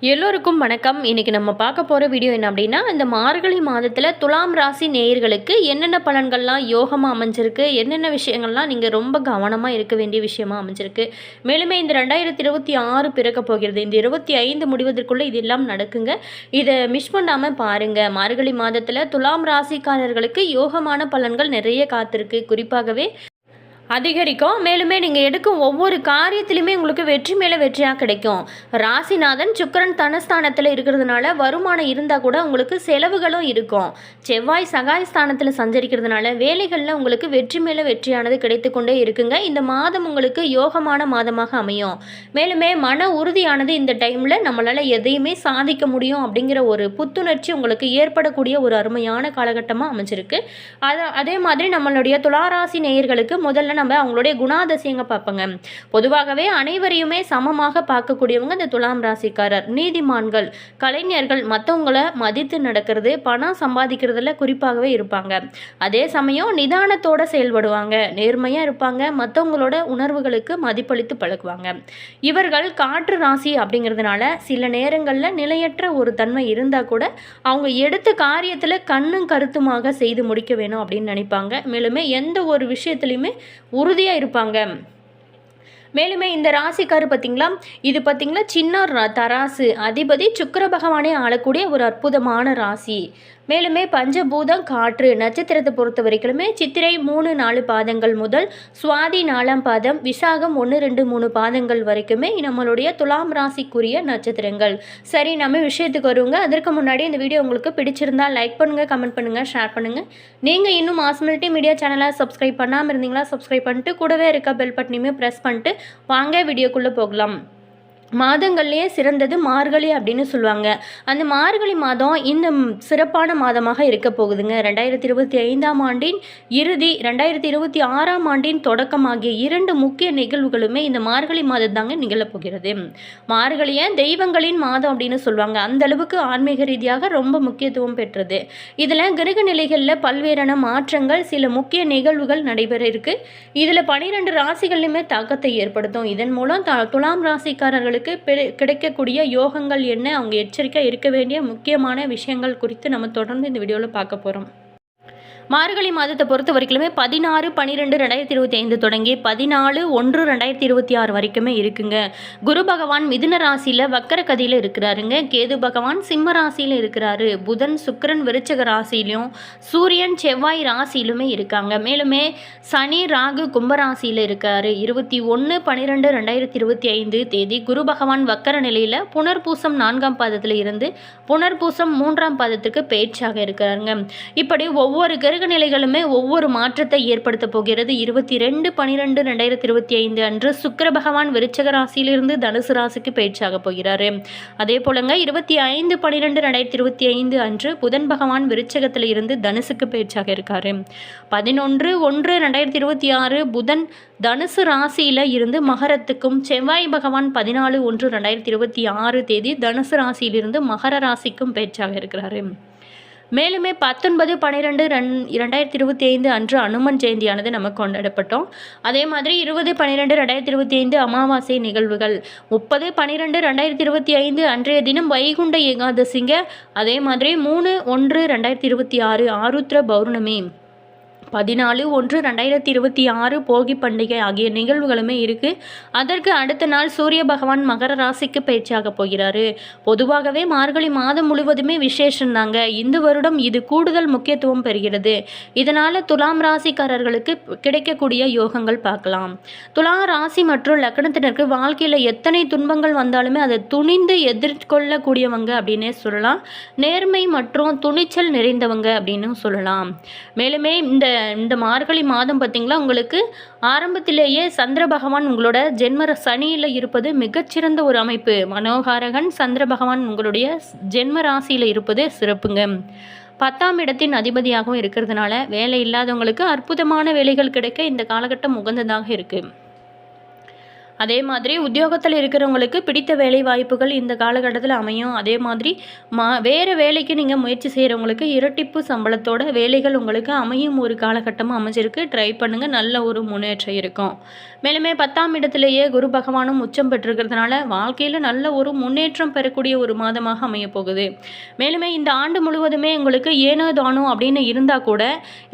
எல்லோருக்கும் வணக்கம். இன்னைக்கு நம்ம பார்க்க போகிற வீடியோ என்ன அப்படின்னா, இந்த மார்கழி மாதத்தில் துலாம் ராசி நேயர்களுக்கு என்னென்ன பலன்கள்லாம் யோகமாக அமைஞ்சிருக்கு, என்னென்ன விஷயங்கள்லாம் நீங்கள் ரொம்ப கவனமாக இருக்க வேண்டிய விஷயமா அமைஞ்சிருக்கு. மேலுமே இந்த 2026 பிறக்க போகிறது. இந்த 25 முடிவதற்குள்ளே இதெல்லாம் நடக்குங்க. இதை மிஸ் பண்ணாமல் பாருங்கள். மார்கழி மாதத்தில் துலாம் ராசிக்காரர்களுக்கு யோகமான பலன்கள் நிறைய காத்திருக்கு. குறிப்பாகவே அதிகரிக்கும். மேலுமே நீங்கள் எடுக்கும் ஒவ்வொரு காரியத்திலுமே உங்களுக்கு வெற்றி மேலே வெற்றியாக கிடைக்கும். ராசிநாதன் சுக்கிரன் தனஸ்தானத்தில் இருக்கிறதுனால வருமானம் இருந்தால் கூட உங்களுக்கு செலவுகளும் இருக்கும். செவ்வாய் சகாய் ஸ்தானத்தில் சஞ்சரிக்கிறதுனால வேலைகளில் உங்களுக்கு வெற்றி மேலே வெற்றியானது கிடைத்து கொண்டே இருக்குங்க. இந்த மாதம் உங்களுக்கு யோகமான மாதமாக அமையும். மேலுமே மன உறுதியானது இந்த டைமில் நம்மளால் எதையுமே சாதிக்க முடியும் அப்படிங்கிற ஒரு புத்துணர்ச்சி உங்களுக்கு ஏற்படக்கூடிய ஒரு அருமையான காலகட்டமாக அமைஞ்சிருக்கு. அதே மாதிரி நம்மளுடைய துளாராசி நேயர்களுக்கு முதல்ல நம்ம அவங்களுடைய குணாதிசயங்க பார்ப்போங்க. பொதுவாகவே அனைவரையுமே சமமாக பார்க்கக்கூடியவங்க இந்த துலாம் ராசிக்காரர். நீதிமான்கள், கலைஞர்கள், மற்றவங்களை மதித்து நடக்கிறது, பணம் சம்பாதிக்கிறதுல குறிப்பாகவே இருப்பாங்க. அதே சமயம் நிதானத்தோடு செயல்படுவாங்க, நேர்மையாக இருப்பாங்க, மற்றவங்களோட உணர்வுகளுக்கு மதிப்பளித்து பழகுவாங்க. இவர்கள் காற்று ராசி அப்படிங்கிறதுனால சில நேரங்களில் நிலையற்ற ஒரு தன்மை இருந்தால் கூட அவங்க எடுத்த காரியத்தில் கண்ணும் கருத்துமாக செய்து முடிக்க வேணும் அப்படின்னு நினைப்பாங்க. மேலுமே எந்த ஒரு விஷயத்துலையுமே உறுதியாக இருப்பாங்க. மேலுமே இந்த ராசிக்காரு பார்த்தீங்களா, இது பார்த்தீங்களா சின்ன தராசு அதிபதி சுக்கிர பகவானே ஆளக்கூடிய ஒரு அற்புதமான ராசி. மேலுமே பஞ்சபூதம் காற்று. நட்சத்திரத்தை பொறுத்த வரைக்குமே சித்திரை 3-4 பாதங்கள் முதல் சுவாதி 4ஆம் பாதம், விசாகம் 1-2-3 பாதங்கள் வரைக்குமே நம்மளுடைய துலாம் ராசிக்குரிய நட்சத்திரங்கள். சரி, நம்ம விஷயத்துக்கு வருவோங்க. அதற்கு முன்னாடி இந்த வீடியோ உங்களுக்கு பிடிச்சிருந்தா லைக் பண்ணுங்கள், கமெண்ட் பண்ணுங்கள், ஷேர் பண்ணுங்கள். நீங்கள் இன்னும் மாஸ் மல்டி மீடியா சேனலை சப்ஸ்கிரைப் பண்ணாமல் இருந்தீங்களா சப்ஸ்கிரைப் பண்ணிட்டு கூடவே இருக்க பெல் பட்டனையுமே ப்ரெஸ் பண்ணிட்டு வாங்க வீடியோக்குள்ளே போகலாம். மாதங்கள்லேயே சிறந்தது மார்கழி அப்படின்னு சொல்லுவாங்க. அந்த மார்கழி மாதம் இந்த சிறப்பான மாதமாக இருக்க போகுதுங்க. 2025ஆம் ஆண்டின் இறுதி, 2026ஆம் ஆண்டின் தொடக்கம் ஆகிய 2 முக்கிய நிகழ்வுகளுமே இந்த மார்கழி மாதம் தாங்க நிகழப்போகிறது. மார்கழியை தெய்வங்களின் மாதம் அப்படின்னு சொல்லுவாங்க. அந்த அளவுக்கு ஆன்மீக ரீதியாக ரொம்ப முக்கியத்துவம் பெற்றது. இதில் கிரக நிலைகளில் பல்வேறான மாற்றங்கள், சில முக்கிய நிகழ்வுகள் நடைபெற இருக்கு. இதில் 12 ராசிகள்லையுமே தாக்கத்தை ஏற்படுத்தும். இதன் மூலம் துலாம் ராசிக்காரர்களுக்கு கிடைக்கக்கூடிய யோகங்கள் என்ன, அவங்க எச்சரிக்கை இருக்க வேண்டிய முக்கியமான விஷயங்கள் குறித்து நம்ம தொடர்ந்து இந்த வீடியோவில் பார்க்க போகிறோம். மார்கழி மாதத்தை பொறுத்த வரைக்குமே 16-12-2025 தொடங்கி 14-1-2026 வரைக்குமே இருக்குங்க. குரு பகவான் மிதுன ராசியில் வக்கர கதியில் இருக்கிறாருங்க. கேது பகவான் சிம்ம ராசியில் இருக்கிறாரு. புதன் சுக்கிரன் விருச்சக ராசியிலும், சூரியன் செவ்வாய் ராசியிலுமே இருக்காங்க. மேலுமே சனி ராகு கும்பராசியில் இருக்காரு. 21-12-2025 தேதி குரு பகவான் வக்கர நிலையில் புனர்பூசம் 4ஆம் பாதத்தில் இருந்து புனர்பூசம் 3ஆம் பாதத்துக்கு பேச்சாக இருக்கிறாருங்க. இப்படி ஒவ்வொரு நிலைகளுமே ஒவ்வொரு மாற்றத்தை ஏற்படுத்த போகிறது. 22-12-2025 அன்று சுக்கிர பகவான் விருச்சக ராசியிலிருந்து தனுசு ராசிக்கு பேச்சாக போகிறாரு. அதே போலங்க 25-12-2025 அன்று புதன் பகவான் விருச்சகத்தில் இருந்து தனுசுக்கு பேச்சாக இருக்காரு. 11-1-2026 புதன் தனுசு ராசியில இருந்து மகரத்துக்கும், செவ்வாய் பகவான் 14-1-2026 தேதி தனுசு ராசியிலிருந்து மகர ராசிக்கும் பேச்சாக இருக்கிறாரு. மேலுமே 19-12-2025 அன்று அனுமன் ஜெயந்தியானது நம்ம கொண்டாடப்பட்டோம். அதே மாதிரி 20-12-2025 அமாவாசை நிகழ்வுகள், 30-12-2025 அன்றைய தினம் வைகுண்ட ஏகாதசிங்க. அதே மாதிரி 3-1-2026 ஆருத்ர பௌர்ணமி, 14-1-2026 போகி பண்டிகை ஆகிய நிகழ்வுகளுமே இருக்குது. அதற்கு அடுத்த நாள் சூரிய பகவான் மகர ராசிக்கு பயிற்சியாக போகிறாரு. பொதுவாகவே மார்கழி மாதம் முழுவதுமே விசேஷந்தாங்க. இந்த வருடம் இது கூடுதல் முக்கியத்துவம் பெறுகிறது. இதனால் துலாம் ராசிக்காரர்களுக்கு கிடைக்கக்கூடிய யோகங்கள் பார்க்கலாம். துலாம் ராசி மற்றும் லக்னத்தினருக்கு வாழ்க்கையில் எத்தனை துன்பங்கள் வந்தாலுமே அதை துணிந்து எதிர்கொள்ளக்கூடியவங்க அப்படின்னே சொல்லலாம். நேர்மை மற்றும் துணிச்சல் நிறைந்தவங்க அப்படின்னு சொல்லலாம். மேலுமே இந்த மார்கழி மாதம் பார்த்திங்களா, உங்களுக்கு ஆரம்பத்திலேயே சந்திர பகவான் உங்களோட ஜென்ம சனியில் இருப்பது மிகச்சிறந்த ஒரு அமைப்பு. மனோகாரகன் சந்திர பகவான் உங்களுடைய ஜென்ம ராசியில் இருப்பது சிறப்புங்க. 10ஆம் இடத்தின் அதிபதியாகவும் இருக்கிறதுனால வேலை இல்லாதவங்களுக்கு அற்புதமான வேலைகள் கிடைக்க இந்த காலகட்டம் உகந்ததாக இருக்குது. அதே மாதிரி உத்தியோகத்தில் இருக்கிறவங்களுக்கு பிடித்த வேலை வாய்ப்புகள் இந்த காலகட்டத்தில் அமையும். அதே மாதிரி வேறு வேலைக்கு நீங்கள் முயற்சி செய்கிறவங்களுக்கு இரட்டிப்பு சம்பளத்தோட வேலைகள் உங்களுக்கு அமையும் ஒரு காலகட்டமாக அமைஞ்சிருக்கு. ட்ரை பண்ணுங்கள், நல்ல ஒரு முன்னேற்றம் இருக்கும். மேலுமே 10ஆம் இடத்திலேயே குரு பகவானும் உச்சம் பெற்றிருக்கிறதுனால வாழ்க்கையில் நல்ல ஒரு முன்னேற்றம் பெறக்கூடிய ஒரு மாதமாக அமைய போகுது. மேலுமே இந்த ஆண்டு முழுவதுமே உங்களுக்கு ஏனோ தானோ அப்படின்னு இருந்தால் கூட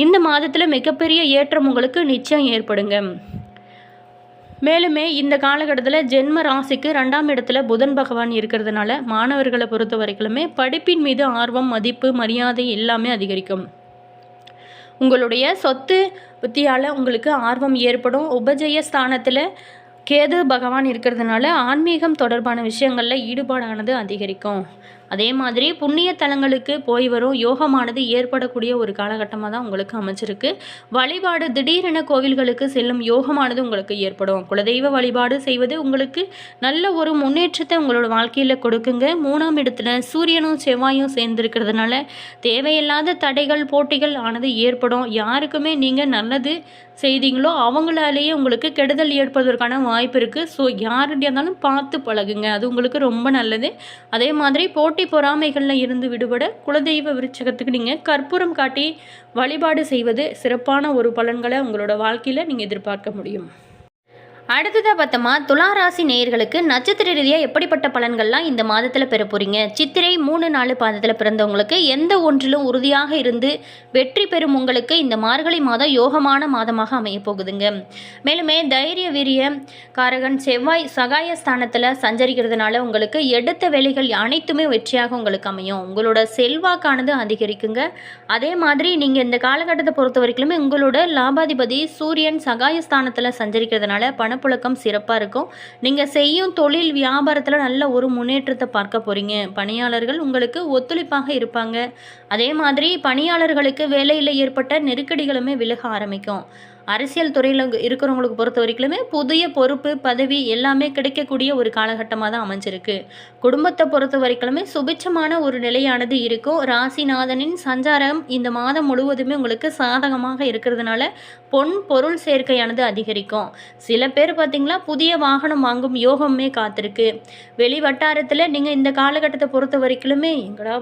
இந்த மாதத்தில் மிகப்பெரிய ஏற்றம் உங்களுக்கு நிச்சயம் ஏற்படுங்க. மேலுமே இந்த காலகட்டத்தில் ஜென்ம ராசிக்கு 2ஆம் இடத்துல புதன் பகவான் இருக்கிறதுனால மாணவர்களை பொறுத்த வரைக்குமே படிப்பின் மீது ஆர்வம், மதிப்பு, மரியாதை எல்லாமே அதிகரிக்கும். உங்களுடைய சொத்து புத்தியால் உங்களுக்கு ஆர்வம் ஏற்படும். உபஜய ஸ்தானத்தில் கேது பகவான் இருக்கிறதுனால ஆன்மீகம் தொடர்பான விஷயங்களில் ஈடுபாடானது அதிகரிக்கும். அதே மாதிரி புண்ணிய தலங்களுக்கு போய் வரும் யோகமானது ஏற்படக்கூடிய ஒரு காலகட்டமாக தான் உங்களுக்கு அமைச்சிருக்கு. வழிபாடு திடீரென கோவில்களுக்கு செல்லும் யோகமானது உங்களுக்கு ஏற்படும். குலதெய்வ வழிபாடு செய்வது உங்களுக்கு நல்ல ஒரு முன்னேற்றத்தை உங்களோட வாழ்க்கையில் கொடுக்குங்க. 3ஆம் இடத்துல சூரியனும் செவ்வாயும் சேர்ந்துருக்கிறதுனால தேவையில்லாத தடைகள், போட்டிகள் ஆனது ஏற்படும். யாருக்குமே நீங்கள் நல்லது செய்தீங்களோ அவங்களாலேயே உங்களுக்கு கெடுதல் ஏற்படுவதற்கான வாய்ப்பு இருக்குது. ஸோ யாருடைய இருந்தாலும் பார்த்து பழகுங்க, அது உங்களுக்கு ரொம்ப நல்லது. அதே மாதிரி போட்டி பொறாமைகளில் இருந்து விடுபட குலதெய்வ விருட்சகத்துக்கு நீங்கள் கற்பூரம் காட்டி வழிபாடு செய்வது சிறப்பான ஒரு பலன்களை உங்களோட வாழ்க்கையில் நீங்கள் எதிர்பார்க்க முடியும். அடுத்ததாக பார்த்தோமா, துலா ராசி நேயர்களுக்கு நட்சத்திர ரீதியாக எப்படிப்பட்ட பலன்கள்லாம் இந்த மாதத்தில் பெற போகிறீங்க. சித்திரை 3, 4 பாதத்தில் பிறந்தவங்களுக்கு எந்த ஒன்றிலும் உறுதியாக இருந்து வெற்றி பெறும் உங்களுக்கு இந்த மார்கழி மாதம் யோகமான மாதமாக அமைய போகுதுங்க. மேலுமே தைரிய வீரிய காரகன் செவ்வாய் சகாய ஸ்தானத்தில் சஞ்சரிக்கிறதுனால உங்களுக்கு எடுத்த வேலைகள் அனைத்துமே வெற்றியாக உங்களுக்கு அமையும். உங்களோட செல்வாக்கானது அதிகரிக்குங்க. அதே மாதிரி நீங்கள் இந்த காலகட்டத்தை பொறுத்த வரைக்குமே உங்களோட லாபாதிபதி சூரியன் சகாய ஸ்தானத்தில் சஞ்சரிக்கிறதுனால பணப்புழக்கம் சிறப்பாக இருக்கும். நீங்கள் செய்யும் தொழில் வியாபாரத்தில் நல்ல ஒரு முன்னேற்றத்தை பார்க்க போகிறீங்க. பணியாளர்கள் உங்களுக்கு ஒத்துழைப்பாக இருப்பாங்க. அதே மாதிரி பணியாளர்களுக்கு வேலையில் ஏற்பட்ட நெருக்கடிகளுமே விலக ஆரம்பிக்கும். அரசியல் துறையில் இருக்கிறவங்களுக்கு பொறுத்த வரைக்குமே புதிய பொறுப்பு, பதவி எல்லாமே கிடைக்கக்கூடிய ஒரு காலகட்டமாக தான் அமைஞ்சிருக்கு. குடும்பத்தை பொறுத்த வரைக்குமே சுபிட்சமான ஒரு நிலையானது இருக்கும். ராசிநாதனின் சஞ்சாரம் இந்த மாதம் முழுவதுமே உங்களுக்கு சாதகமாக இருக்கிறதுனால பொருள் சேர்க்கையானது அதிகரிக்கும். சில பேர் பார்த்திங்களா புதிய வாகனம் வாங்கும் யோகமே காத்திருக்கு. வெளி வட்டாரத்தில் நீங்கள் இந்த காலகட்டத்தை பொறுத்த வரைக்குமே எங்கடா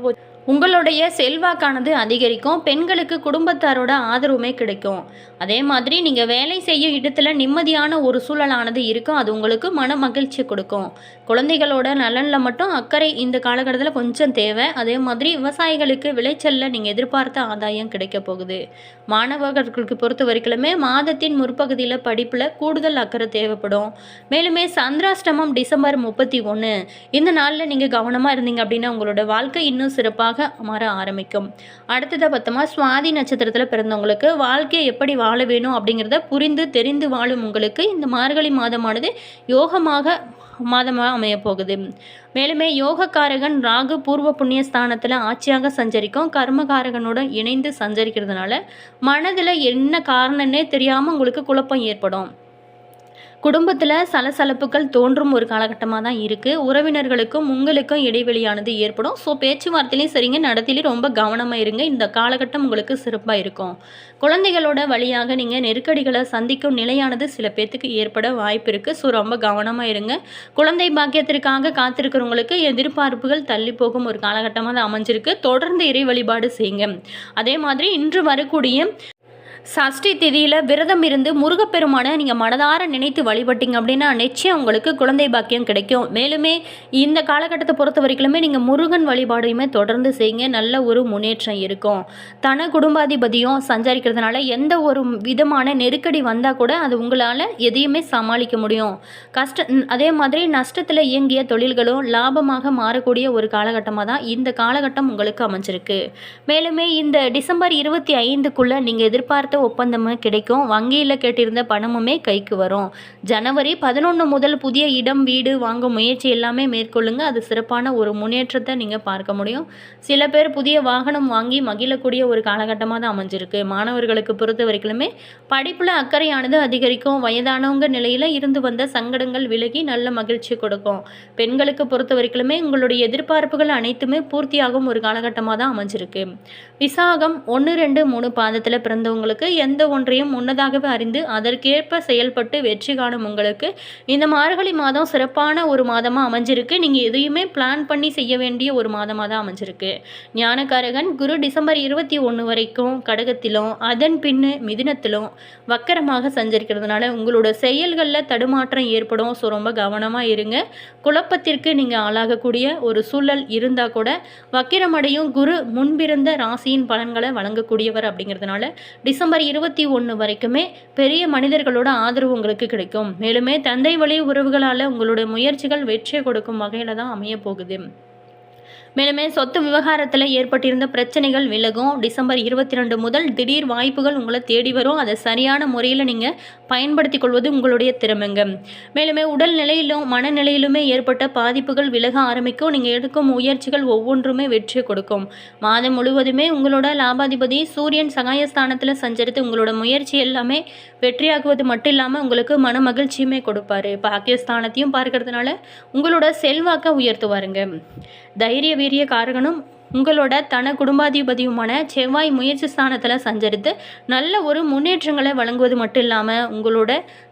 உங்களுடைய செல்வாக்கானது அதிகரிக்கும். பெண்களுக்கு குடும்பத்தாரோட ஆதரவுமே கிடைக்கும். அதே மாதிரி நீங்கள் வேலை செய்யும் இடத்துல நிம்மதியான ஒரு சூழலானது இருக்கும். அது உங்களுக்கு மன மகிழ்ச்சி கொடுக்கும். குழந்தைகளோட நலனில் மட்டும் அக்கறை இந்த காலகட்டத்தில் கொஞ்சம் தேவை. அதே மாதிரி விவசாயிகளுக்கு விளைச்சலில் நீங்கள் எதிர்பார்த்த ஆதாயம் கிடைக்க போகுது. மாணவர்களுக்கு பொறுத்த வரைக்குமே மாதத்தின் முற்பகுதியில் படிப்பில் கூடுதல் அக்கறை தேவைப்படும். மேலுமே சந்திராஷ்டமம் டிசம்பர் 31 இந்த நாளில் நீங்கள் கவனமாக இருந்தீங்க அப்படின்னா உங்களோட வாழ்க்கை இன்னும் சிறப்பாக மாற ஆரம்பிக்கும். அடுத்ததாக பார்த்தோமா, சுவாதி நட்சத்திரத்தில் பிறந்தவங்களுக்கு வாழ்க்கையை எப்படி வாழ வேணும் அப்படிங்கிறத புரிந்து தெரிந்து வாழும் உங்களுக்கு இந்த மார்கழி மாதமானது யோகமாக மாதமாக அமைய போகுது. மேலுமே யோகக்காரகன் ராகு பூர்வ புண்ணிய ஸ்தானத்தில் ஆட்சியாக சஞ்சரிக்கும். கர்மகாரகனுடன் இணைந்து சஞ்சரிக்கிறதுனால மனதில் என்ன காரணம்னே தெரியாமல் உங்களுக்கு குழப்பம் ஏற்படும். குடும்பத்தில் சலசலப்புகள் தோன்றும் ஒரு காலகட்டமாக தான் இருக்குது. உறவினர்களுக்கும் உங்களுக்கும் இடைவெளியானது ஏற்படும். ஸோ பேச்சுவார்த்தையிலையும் சரிங்க, நடத்திலையும் ரொம்ப கவனமாக இருங்க. இந்த காலகட்டம் உங்களுக்கு சிறப்பாக இருக்கும். குழந்தைகளோட வழியாக நீங்கள் நெருக்கடிகளை சந்திக்கும் நிலையானது சில பேர்த்துக்கு ஏற்பட வாய்ப்பு இருக்குது. ஸோ ரொம்ப கவனமாக இருங்க. குழந்தை பாக்கியத்திற்காக காத்திருக்கிறவங்களுக்கு எதிர்பார்ப்புகள் தள்ளி போகும் ஒரு காலகட்டமாக தான் அமைஞ்சிருக்கு. தொடர்ந்து இறை வழிபாடு செய்யுங்க. அதே மாதிரி இன்று வரக்கூடிய சஷ்டி திதியில் விரதம் இருந்து முருகப்பெருமானை நீங்கள் மனதார நினைத்து வழிபட்டீங்க அப்படின்னா நிச்சயம் உங்களுக்கு குழந்தை பாக்கியம் கிடைக்கும். மேலுமே இந்த காலகட்டத்தை பொறுத்த வரைக்குமே நீங்கள் முருகன் வழிபாடையுமே தொடர்ந்து செய்யுங்க. நல்ல ஒரு முன்னேற்றம் இருக்கும். தன குடும்பாதிபதியும் சஞ்சரிக்கிறதுனால எந்த ஒரு விதமான நெருக்கடி வந்தால் கூட அது உங்களால் எதையுமே சமாளிக்க முடியும். அதே மாதிரி நஷ்டத்தில் இயங்கிய தொழில்களும் லாபமாக மாறக்கூடிய ஒரு காலகட்டமாக தான் இந்த காலகட்டம் உங்களுக்கு அமைஞ்சிருக்கு. மேலுமே இந்த டிசம்பர் 25க்குள்ளே நீங்கள் எதிர்பார்த்த ஒப்பந்தமும் கிடைக்கும். வங்கியில் கேட்டிருந்த பணமுமே கைக்கு வரும். ஜனவரி 11 முதல் புதிய இடம், வீடு வாங்கும் முயற்சி எல்லாமே மேற்கொள்ளுங்க. அது சிறப்பான ஒரு முன்னேற்றத்தை நீங்கள் பார்க்க முடியும். சில பேர் புதிய வாகனம் வாங்கி மகிழக்கூடிய ஒரு காலகட்டமாக தான் அமைஞ்சிருக்கு. மாணவர்களுக்கு பொறுத்த வரைக்குமே படிப்பில் அக்கறையானது அதிகரிக்கும். வயதானவங்க நிலையில் இருந்து வந்த சங்கடங்கள் விலகி நல்ல மகிழ்ச்சி கொடுக்கும். பெண்களுக்கு பொறுத்த வரைக்குமே உங்களுடைய எதிர்பார்ப்புகள் அனைத்துமே பூர்த்தியாகும் ஒரு காலகட்டமாக தான் அமைஞ்சிருக்கு. விசாகம் 1, 2, 3 பாதத்தில் பிறந்தவங்களுக்கு உங்களுக்கு எந்த ஒன்றையும் முன்னதாகவே அறிந்து அதற்கேற்ப செயல்பட்டு வெற்றி காணும் உங்களுக்கு இந்த மார்கழி மாதம் சிறப்பான ஒரு மாதமாக அமைஞ்சிருக்கு. நீங்கள் எதையுமே பிளான் பண்ணி செய்ய வேண்டிய ஒரு மாதமாக தான் அமைஞ்சிருக்கு. ஞானகாரகன் குரு டிசம்பர் 21 வரைக்கும் கடகத்திலும் அதன் பின்னு மிதுனத்திலும் வக்கரமாக சஞ்சரிக்கிறதுனால உங்களோட செயல்களில் தடுமாற்றம் ஏற்படும். ஸோ ரொம்ப கவனமாக இருங்க. குழப்பத்திற்கு நீங்கள் ஆளாகக்கூடிய ஒரு சூழல் இருந்தால் கூட வக்கிரமடையும் குரு முன்பிருந்த ராசியின் பலன்களை வழங்கக்கூடியவர் அப்படிங்கிறதுனால டிசம்பர் 21 வரைக்குமே பெரிய மனிதர்களோட ஆதரவு உங்களுக்கு கிடைக்கும். மேலுமே தந்தை வழி உறவுகளால் உங்களுடைய முயற்சிகள் வெற்றியை கொடுக்கும் வகையில் தான் அமைய போகுது. மேலுமே சொத்து விவகாரத்தில் ஏற்பட்டிருந்த பிரச்சனைகள் விலகும். டிசம்பர் 22 முதல் திடீர் வாய்ப்புகள் உங்களை தேடி வரும். அதை சரியான முறையில் நீங்கள் பயன்படுத்தி கொள்வது உங்களுடைய திறமைங்க. மேலுமே உடல்நிலையிலும் மனநிலையிலுமே ஏற்பட்ட பாதிப்புகள் விலக ஆரம்பிக்கும். நீங்கள் எடுக்கும் முயற்சிகள் ஒவ்வொன்றுமே வெற்றியை கொடுக்கும். மாதம் முழுவதுமே உங்களோட லாபாதிபதி சூரியன் சகாயஸ்தானத்தில் சஞ்சரித்து உங்களோட முயற்சி எல்லாமே வெற்றியாகுவது மட்டும் இல்லாமல் உங்களுக்கு மன மகிழ்ச்சியுமே கொடுப்பாரு. பாக்கியஸ்தானத்தையும் பார்க்கறதுனால உங்களோட செல்வாக்கை உயர்த்துவாருங்க. தைரிய வீரிய காரகனும் உங்களோட தன குடும்பாதிபதியுமான செவ்வாய் முயற்சி ஸ்தானத்தில் சஞ்சரித்து நல்ல ஒரு முன்னேற்றங்களை வழங்குவது மட்டும் இல்லாமல் உங்களோட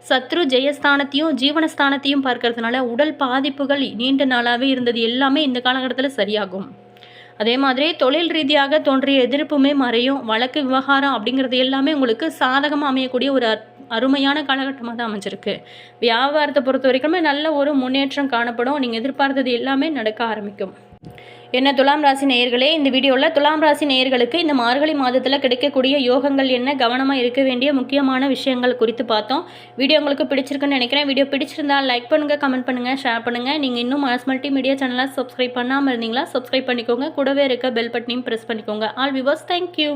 சத்ரு ஜெயஸ்தானத்தையும் ஜீவனஸ்தானத்தையும் பார்க்கறதுனால உடல் பாதிப்புகள் நீண்ட நாளாகவே இருந்தது எல்லாமே இந்த காலகட்டத்தில் சரியாகும். அதே மாதிரி தொழில் ரீதியாக தோன்றிய எதிர்ப்புமே மறையும். வழக்கு விவகாரம் அப்படிங்கிறது எல்லாமே உங்களுக்கு சாதகமாக அமையக்கூடிய ஒரு அருமையான காலகட்டமாக தான் அமைஞ்சிருக்கு. வியாபாரத்தை பொறுத்த வரைக்குமே நல்ல ஒரு முன்னேற்றம் காணப்படும். நீங்கள் எதிர்பார்த்தது எல்லாமே நடக்க ஆரம்பிக்கும். என்ன துலாம் ராசி நேயர்களே, இந்த வீடியோவில் துலாம் ராசி நேயர்களுக்கு இந்த மார்கழி மாதத்தில் கிடைக்கக்கூடிய யோகங்கள் என்ன, கவனமாக இருக்க வேண்டிய முக்கியமான விஷயங்கள் குறித்து பார்த்தோம். வீடியோ உங்களுக்கு பிடிச்சிருக்குன்னு நினைக்கிறேன். வீடியோ பிடிச்சிருந்தால் லைக் பண்ணுங்கள், கமெண்ட் பண்ணுங்கள், ஷேர் பண்ணுங்கள். நீங்கள் இன்னும் மனஸ் மல்டி மீடியா சேனலை சப்ஸ்கிரைப் பண்ணாமல் இருந்தீங்களா சப்ஸ்கிரைப் பண்ணிக்கோங்க. கூடவே இருக்க பெல் பட்டனையும் ப்ரெஸ் பண்ணிக்கோங்க. All viewers, thank you.